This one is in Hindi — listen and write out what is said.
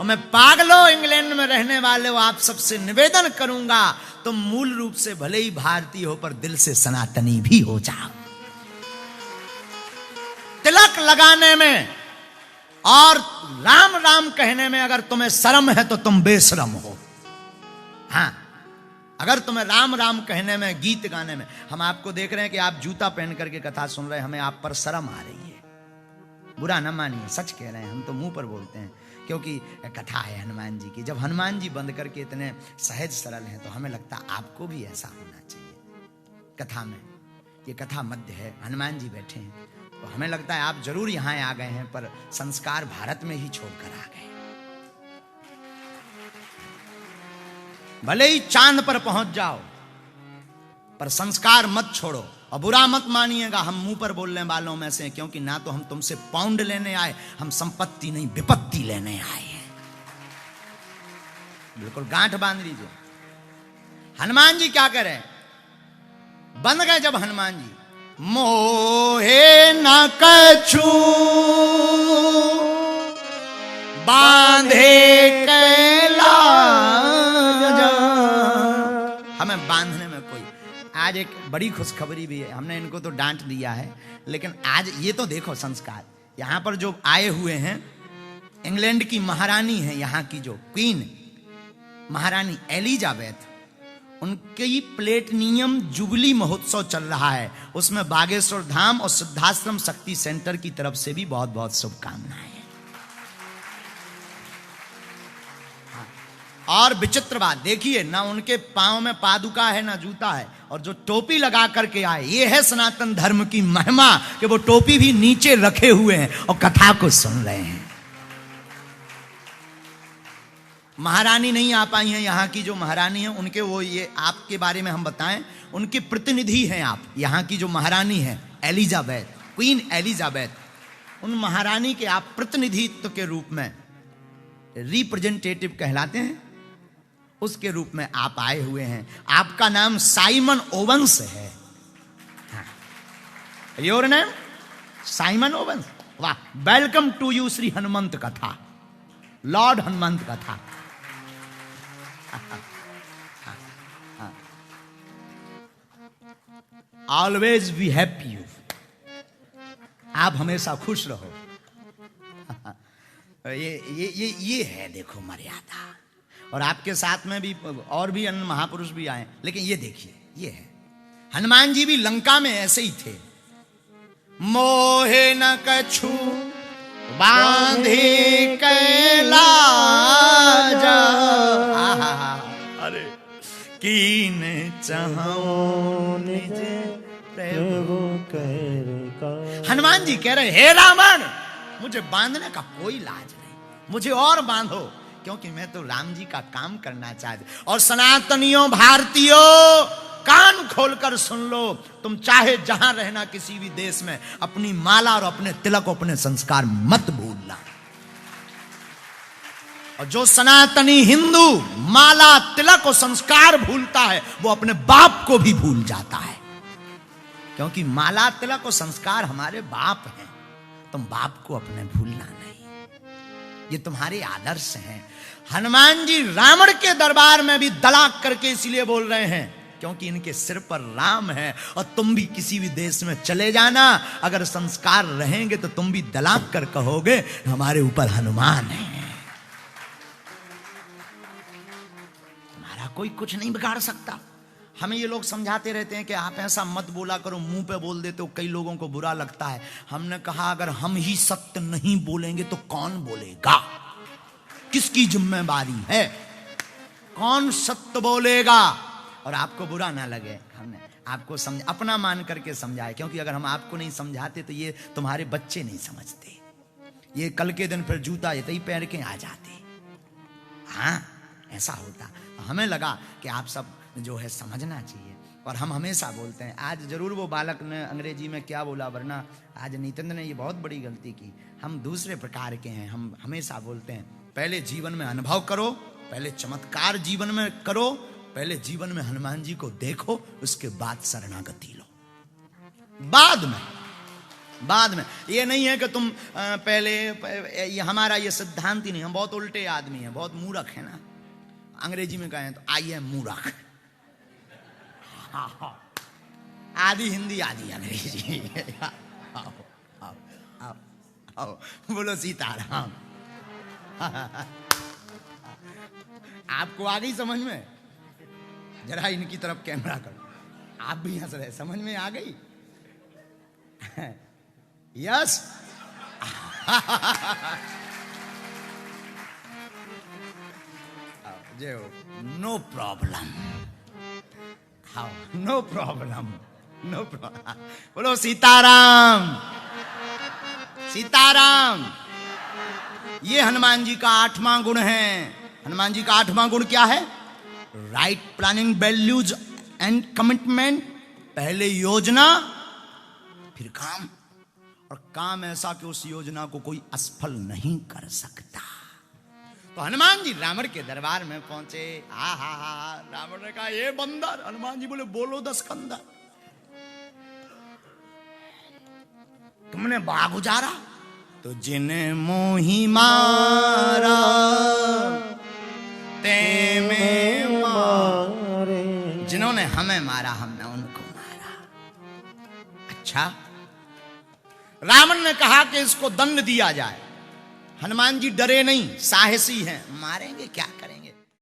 मैं पागलों इंग्लैंड में रहने वाले हो, आप सबसे निवेदन करूंगा तुम मूल रूप से भले ही भारतीय हो पर दिल से सनातनी भी हो जाओ। तिलक लगाने में और राम राम कहने में अगर तुम्हें शर्म है तो तुम बेशरम हो। हाँ, अगर तुम्हें राम राम कहने में, गीत गाने में, हम आपको देख रहे हैं कि आप जूता पहन करके कथा सुन रहे हैं, हमें आप पर शर्म आ रही है। बुरा ना मानिए, सच कह रहे हैं, हम तो मुंह पर बोलते हैं क्योंकि कथा है हनुमान जी की। जब हनुमान जी बंद करके इतने सहज सरल हैं तो हमें लगता आपको भी ऐसा होना चाहिए। कथा में, ये कथा मध्य है, हनुमान जी बैठे हैं तो हमें लगता है आप जरूर यहां आ गए हैं, पर संस्कार भारत में ही छोड़कर आ गए। भले ही चांद पर पहुंच जाओ पर संस्कार मत छोड़ो। और बुरा मत मानिएगा, हम मुंह पर बोलने वालों में से, क्योंकि ना तो हम तुमसे पाउंड लेने आए, हम संपत्ति नहीं विपत्ति लेने आए हैं। बिल्कुल गांठ बांध लीजिए। हनुमान जी क्या करें, बंद गए जब हनुमान जी, मोहे न कछु बांधे कैलाज। हमें बांधने में कोई, आज एक बड़ी खुशखबरी भी है, हमने इनको तो डांट दिया है, लेकिन आज ये तो देखो संस्कार। यहां पर जो आए हुए हैं, इंग्लैंड की महारानी है, यहां की जो क्वीन महारानी एलिजाबेथ, उनकी प्लेटिनियम जुबली महोत्सव चल रहा है। उसमें बागेश्वर धाम और सिद्धाश्रम शक्ति सेंटर की तरफ से भी बहुत बहुत शुभकामनाएं। और विचित्र बात देखिए, ना उनके पांव में पादुका है ना जूता है, और जो टोपी लगा करके आए, ये है सनातन धर्म की महिमा कि वो टोपी भी नीचे रखे हुए हैं और कथा को सुन रहे हैं। महारानी नहीं आ पाई हैं, यहाँ की जो महारानी है उनके, वो ये आपके बारे में हम बताएं, उनके प्रतिनिधि हैं आप। यहाँ की जो महारानी है एलिजाबेथ, क्वीन एलिजाबेथ, उन महारानी के आप प्रतिनिधित्व के रूप में, रिप्रेजेंटेटिव कहलाते हैं, उसके रूप में आप आए हुए हैं। आपका नाम साइमन ओवंस है। Your name Simon Owens. वाह, welcome to you Shri Hanumant Katha, lord Hanumant कथा। ऑलवेज बी हैप्पी यू, आप हमेशा खुश रहो। ये है देखो मर्यादा। और आपके साथ में भी और भी अन्य महापुरुष भी आए, लेकिन ये देखिए, ये है हनुमान जी भी लंका में ऐसे ही थे। मोहे न कछु बांधे कैलाज, अरे कीन चाहो निज प्रभु कर। हनुमान जी कह रहे, हे रावण, मुझे बांधने का कोई लाज नहीं, मुझे और बांधो, क्योंकि मैं तो राम जी का काम करना चाहती। और सनातनियों, भारतीयों, कान खोलकर सुन लो, तुम चाहे जहां रहना, किसी भी देश में, अपनी माला और अपने तिलक, अपने संस्कार मत भूलना। और जो सनातनी हिंदू माला, तिलक और संस्कार भूलता है, वो अपने बाप को भी भूल जाता है, क्योंकि माला, तिलक और संस्कार हमारे बाप हैं। तुम बाप को अपने भूलना नहीं, ये तुम्हारे आदर्श हैं। हनुमान जी रावण के दरबार में भी दलाक करके इसलिए बोल रहे हैं क्योंकि इनके सिर पर राम है। और तुम भी किसी भी देश में चले जाना, अगर संस्कार रहेंगे तो तुम भी दलाक कर कहोगे हमारे ऊपर हनुमान है। तुम्हारा कोई कुछ नहीं बिगाड़ सकता। हमें ये लोग समझाते रहते हैं कि आप ऐसा मत बोला करो, मुंह पे बोल देते हो, कई लोगों को बुरा लगता है। हमने कहा अगर हम ही सत्य नहीं बोलेंगे तो कौन बोलेगा? किसकी जिम्मेदारी है? कौन सत्य बोलेगा? और आपको बुरा ना लगे, हमने आपको अपना मान करके समझाए, क्योंकि अगर हम आपको नहीं समझाते तो ये तुम्हारे बच्चे नहीं समझते। ये कल के दिन फिर जूता ये ही पहन के आ जाते। हाँ, ऐसा होता। हमें लगा कि आप सब जो है समझना चाहिए, और हम हमेशा बोलते हैं। आज जरूर वो बालक ने अंग्रेजी में क्या बोला, वरना आज नितिन ने ये बहुत बड़ी गलती की। हम दूसरे प्रकार के हैं। हम हमेशा बोलते हैं पहले जीवन में अनुभव करो, पहले चमत्कार जीवन में करो, पहले जीवन में हनुमान जी को देखो, उसके बाद शरणागति लो, बाद में बाद में। ये नहीं है कि तुम पहले, ये हमारा ये सिद्धांत ही नहीं। हम बहुत उल्टे आदमी हैं, बहुत मूर्ख है ना। अंग्रेजी में कहें तो आई एम मूर्ख। आधी हिंदी आधी अंग्रेजी। आओ, आओ, आओ, आओ, बोलो सीताराम। आपको आ गई समझ में? जरा इनकी तरफ कैमरा करो, आप भी हंस रहे, समझ में आ गई? Yes. No problem, no problem, no problem. बोलो सीताराम, सीताराम। ये हनुमान जी का 8वां गुण है। हनुमान जी का 8वां गुण क्या है? Right planning, values and commitment. पहले योजना फिर काम, और काम ऐसा कि उस योजना को कोई असफल नहीं कर सकता। तो हनुमान जी रावण के दरबार में पहुंचे। हा हा हा, रावण ने कहा ये बंदर। हनुमान जी बोले बोलो 10 कंदर। तुमने बाग उजारा तो जिन्हें मोही मारा ते में मारे। जिन्होंने हमें मारा हमने उनको मारा। अच्छा, रावण ने कहा कि इसको दंड दिया जाए। हनुमान जी डरे नहीं, साहसी हैं। मारेंगे क्या करेंगे,